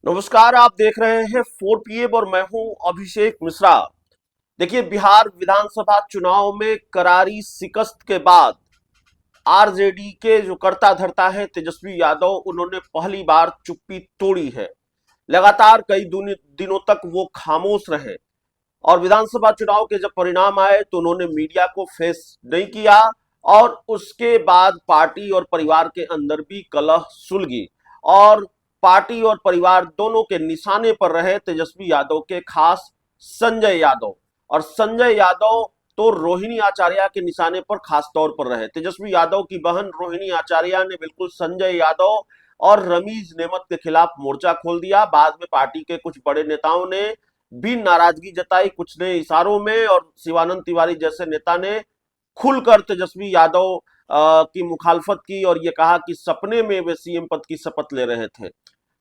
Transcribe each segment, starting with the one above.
नमस्कार। आप देख रहे हैं 4 PM और मैं हूं अभिषेक मिश्रा। देखिए, बिहार विधानसभा चुनाव में करारी शिकस्त के बाद आरजेडी के जो कर्ता धर्ता है तेजस्वी यादव, उन्होंने पहली बार चुप्पी तोड़ी है। लगातार कई दिनों तक वो खामोश रहे और विधानसभा चुनाव के जब परिणाम आए तो उन्होंने मीडिया को फेस नहीं किया और उसके बाद पार्टी और परिवार के अंदर भी कलह सुलगी और पार्टी और परिवार दोनों के निशाने पर रहे तेजस्वी यादव के खास संजय यादव। और संजय यादव तो रोहिणी आचार्य के निशाने पर खास तौर पर रहे। तेजस्वी यादव की बहन रोहिणी आचार्य ने बिल्कुल संजय यादव और रमीज नेमत के खिलाफ मोर्चा खोल दिया। बाद में पार्टी के कुछ बड़े नेताओं ने भी नाराजगी जताई, कुछ ने इशारों में, और शिवानंद तिवारी जैसे नेता ने खुलकर तेजस्वी यादव की मुखालफत की और ये कहा कि सपने में वे सीएम पद की शपथ ले रहे थे।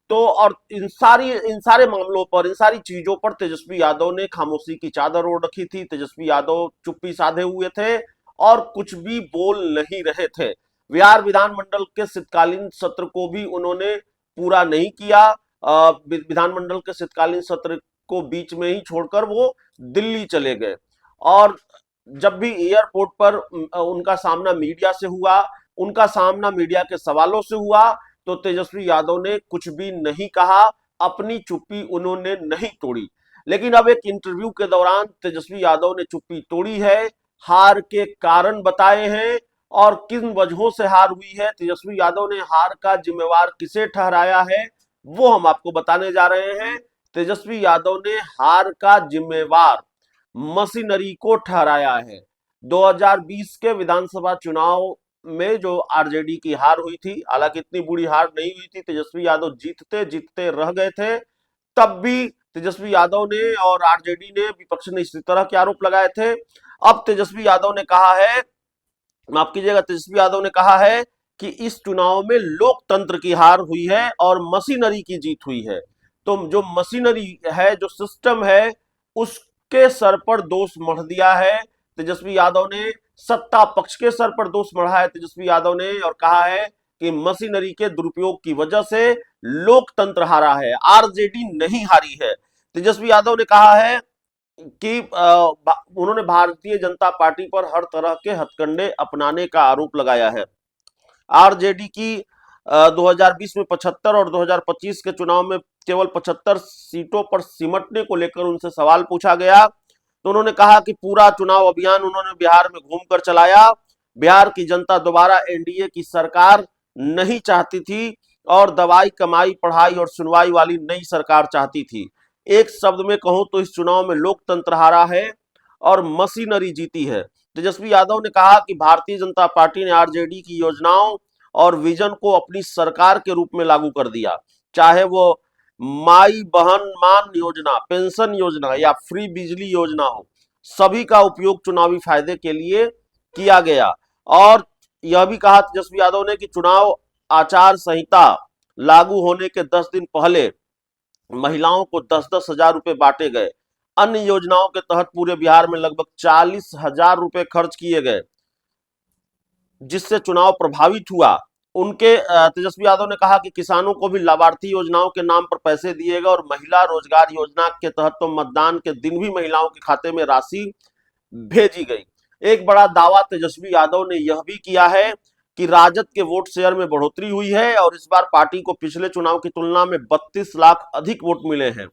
तो और इन सारे मामलों पर, इन सारी चीजों पर तेजस्वी यादव ने खामोशी की चादर ओढ़ रखी थी। तेजस्वी यादव चुप्पी साधे हुए थे और कुछ भी बोल नहीं रहे थे। बिहार विधानमंडल के शीतकालीन सत्र को भी उन्होंने पूरा नहीं किया। विधानमंडल के शीतकालीन सत्र को बीच में ही छोड़कर वो दिल्ली चले गए। और जब भी एयरपोर्ट पर उनका सामना मीडिया से हुआ, उनका सामना मीडिया के सवालों से हुआ, तो तेजस्वी यादव ने कुछ भी नहीं कहा, अपनी चुप्पी उन्होंने नहीं तोड़ी। लेकिन अब एक इंटरव्यू के दौरान तेजस्वी यादव ने चुप्पी तोड़ी है, हार के कारण बताए हैं और किन वजहों से हार हुई है, तेजस्वी यादव ने हार का जिम्मेवार किसे ठहराया है, वो हम आपको बताने जा रहे हैं। तेजस्वी यादव ने हार का जिम्मेवार मशीनरी को ठहराया है। 2020 के विधानसभा चुनाव में जो आरजेडी की हार हुई थी, हालांकि इतनी बुरी हार नहीं हुई थी, तेजस्वी यादव जीतते जीतते रह गए थे, तब भी तेजस्वी यादव ने और आरजेडी ने, विपक्ष ने इसी तरह के आरोप लगाए थे। अब तेजस्वी यादव ने कहा है, माफ कीजिएगा, तेजस्वी यादव ने कहा है कि इस चुनाव में लोकतंत्र की हार हुई है और मशीनरी की जीत हुई है। तो जो मशीनरी है, जो सिस्टम है, उसके सर पर दोष मढ़ दिया है तेजस्वी यादव ने। सत्ता पक्ष के सर पर दोष मढ़ा है तेजस्वी यादव ने और कहा है कि मशीनरी के दुरुपयोग की वजह से लोकतंत्र हारा है, आरजेडी नहीं हारी है। तेजस्वी यादव ने कहा है कि उन्होंने भारतीय जनता पार्टी पर हर तरह के हथकंडे अपनाने का आरोप लगाया है। आरजेडी की 2020 में 75 और 2025 के चुनाव में केवल 75 सीटों पर सिमटने को लेकर उनसे सवाल पूछा गया तो उन्होंने कहा कि पूरा चुनाव अभियान उन्होंने बिहार में घूमकर चलाया। बिहार की जनता दोबारा एनडीए की सरकार नहीं चाहती थी और दवाई, कमाई, पढ़ाई और सुनवाई वाली नई सरकार चाहती थी। एक शब्द में कहूं तो इस चुनाव में लोकतंत्र हारा है और मशीनरी जीती है। तेजस्वी यादव ने कहा कि भारतीय जनता पार्टी ने आरजेडी की योजनाओं और विजन को अपनी सरकार के रूप में लागू कर दिया, चाहे वो माई बहन मान योजना, पेंशन योजना या फ्री बिजली योजना हो, सभी का उपयोग चुनावी फायदे के लिए किया गया। और यह भी कहा तेजस्वी यादव ने कि चुनाव आचार संहिता लागू होने के 10 दिन पहले महिलाओं को 10-10 हजार रुपए बांटे गए। अन्य योजनाओं के तहत पूरे बिहार में लगभग 40 हजार रुपए खर्च किए गए, जिससे चुनाव प्रभावित हुआ। उनके तेजस्वी यादव ने कहा कि किसानों को भी लाभार्थी योजनाओं के नाम पर पैसे दिए गए और महिला रोजगार योजना के तहत तो मतदान के दिन भी महिलाओं के खाते में राशि भेजी गई। एक बड़ा दावा तेजस्वी यादव ने यह भी किया है कि राजद के वोट शेयर में बढ़ोतरी हुई है और इस बार पार्टी को पिछले चुनाव की तुलना में 32 लाख अधिक वोट मिले हैं।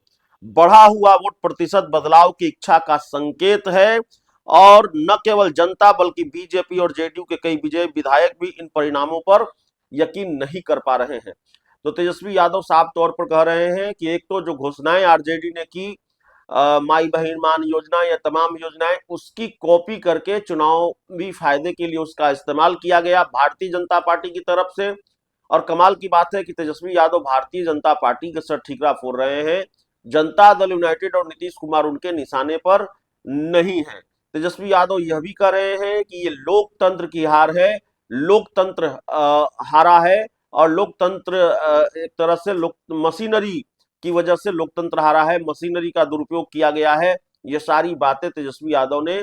बढ़ा हुआ वोट प्रतिशत बदलाव की इच्छा का संकेत है और न केवल जनता बल्कि बीजेपी और जेडीयू के कई विजयी विधायक भी इन परिणामों पर यकीन नहीं कर पा रहे हैं। तो तेजस्वी यादव साफ तौर पर कह रहे हैं कि एक तो जो घोषणाएं आरजेडी ने की, माई बहन मान योजना या तमाम योजनाएं, उसकी कॉपी करके चुनावी फायदे के लिए उसका इस्तेमाल किया गया भारतीय जनता पार्टी की तरफ से। और कमाल की बात है कि तेजस्वी यादव भारतीय जनता पार्टी के सर ठीकरा फोड़ रहे हैं। जनता दल यूनाइटेड और नीतीश कुमार उनके निशाने पर नहीं है। तेजस्वी यादव यह भी कह रहे हैं कि ये लोकतंत्र की हार है, लोकतंत्र हारा है और लोकतंत्र एक तरह से मशीनरी की वजह से लोकतंत्र हारा है, मशीनरी का दुरुपयोग किया गया है। ये सारी बातें तेजस्वी यादव ने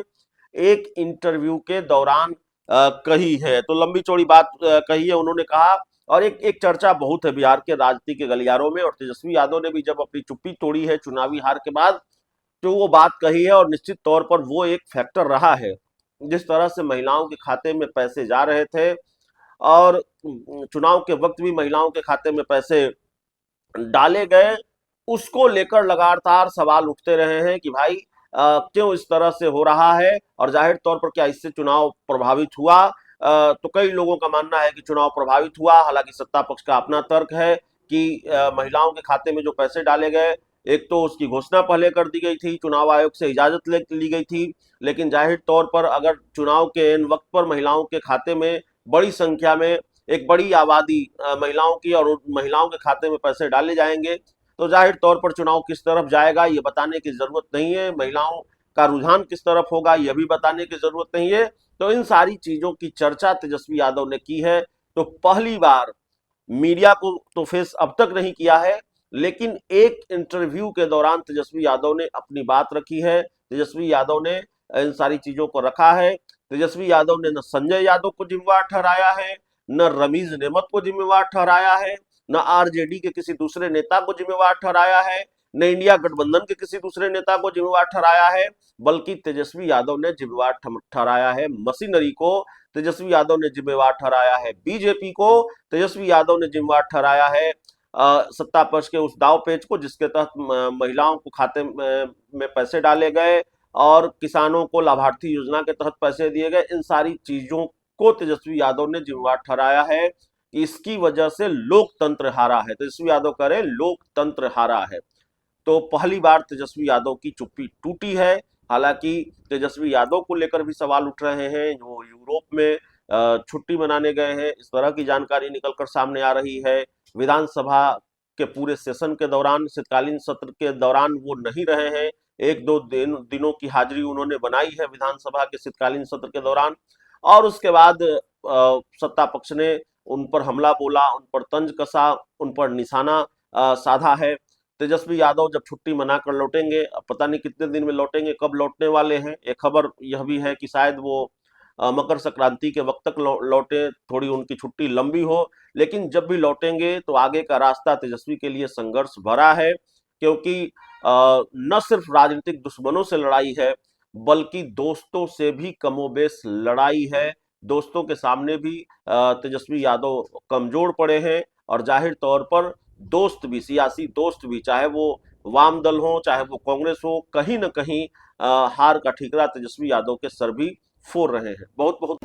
एक इंटरव्यू के दौरान कही है। तो लंबी चौड़ी बात कही है। उन्होंने कहा और एक एक चर्चा बहुत है बिहार के राजनीति के गलियारों में, और तेजस्वी यादव ने भी जब अपनी चुप्पी तोड़ी है चुनावी हार के बाद, तो वो बात कही है, और निश्चित तौर पर वो एक फैक्टर रहा है। जिस तरह से महिलाओं के खाते में पैसे जा रहे थे, और चुनाव के वक्त भी महिलाओं के खाते में पैसे डाले गए, उसको लेकर लगातार सवाल उठते रहे हैं कि भाई क्यों इस तरह से हो रहा है, और जाहिर तौर पर क्या इससे चुनाव प्रभावित हुआ। तो कई लोगों का मानना है कि चुनाव प्रभावित हुआ, हालांकि सत्ता पक्ष का अपना तर्क है कि महिलाओं के खाते में जो पैसे डाले गए, एक तो उसकी घोषणा पहले कर दी गई थी, चुनाव आयोग से इजाजत ली गई थी, लेकिन जाहिर तौर पर अगर चुनाव के एन वक्त पर महिलाओं के खाते में बड़ी संख्या में, एक बड़ी आबादी महिलाओं की, और महिलाओं के खाते में पैसे डाले जाएंगे, तो जाहिर तौर पर चुनाव किस तरफ जाएगा ये बताने की जरूरत नहीं है, महिलाओं का रुझान किस तरफ होगा यह भी बताने की जरूरत नहीं है। तो इन सारी चीजों की चर्चा तेजस्वी यादव ने की है। तो पहली बार मीडिया को तो फेस अब तक नहीं किया है, लेकिन एक इंटरव्यू के दौरान तेजस्वी यादव ने अपनी बात रखी है। तेजस्वी यादव ने इन सारी चीजों को रखा है। तेजस्वी यादव ने न संजय यादव को जिम्मेवार ठहराया है, न रमीज नेमत को जिम्मेवार ठहराया है, न आरजेडी के किसी दूसरे नेता को जिम्मेवार ठहराया है, न इंडिया गठबंधन के किसी दूसरे नेता को जिम्मेवार ठहराया है, बल्कि तेजस्वी यादव ने जिम्मेवार ठहराया है मशीनरी को, तेजस्वी यादव ने जिम्मेवार ठहराया है बीजेपी को, तेजस्वी यादव ने जिम्मेवार ठहराया है सत्ता पक्ष के उस दाव पेच को जिसके तहत महिलाओं को खाते में पैसे डाले गए, और किसानों को लाभार्थी योजना के तहत पैसे दिए गए। इन सारी चीजों को तेजस्वी यादव ने जिम्मेवार ठहराया है कि इसकी वजह से लोकतंत्र हारा है। तेजस्वी यादव कह रहे लोकतंत्र हारा है। तो पहली बार तेजस्वी यादव की चुप्पी टूटी है। हालांकि तेजस्वी यादव को लेकर भी सवाल उठ रहे हैं, जो यूरोप में छुट्टी मनाने गए हैं, इस तरह की जानकारी निकलकर सामने आ रही है। विधानसभा के पूरे सेशन के दौरान, शीतकालीन सत्र के दौरान वो नहीं रहे हैं। एक दो दिनों की हाजिरी उन्होंने बनाई है विधानसभा के शीतकालीन सत्र के दौरान, और उसके बाद सत्ता पक्ष ने उन पर हमला बोला, उन पर तंज कसा, उन पर निशाना साधा है। तेजस्वी यादव जब छुट्टी मनाकर लौटेंगे, अब पता नहीं कितने दिन में लौटेंगे, कब लौटने वाले हैं। एक खबर यह भी है कि शायद वो मकर संक्रांति के वक्त तक लौटे, थोड़ी उनकी छुट्टी लंबी हो, लेकिन जब भी लौटेंगे तो आगे का रास्ता तेजस्वी के लिए संघर्ष भरा है, क्योंकि न सिर्फ राजनीतिक दुश्मनों से लड़ाई है, बल्कि दोस्तों से भी कमोबेश लड़ाई है। दोस्तों के सामने भी तेजस्वी यादव कमजोर पड़े हैं, और जाहिर तौर पर दोस्त भी, सियासी दोस्त भी, चाहे वो वाम दल हो चाहे वो कांग्रेस हो, कहीं ना कहीं हार का ठीकरा तेजस्वी यादव के सर भी फोड़ रहे हैं। बहुत बहुत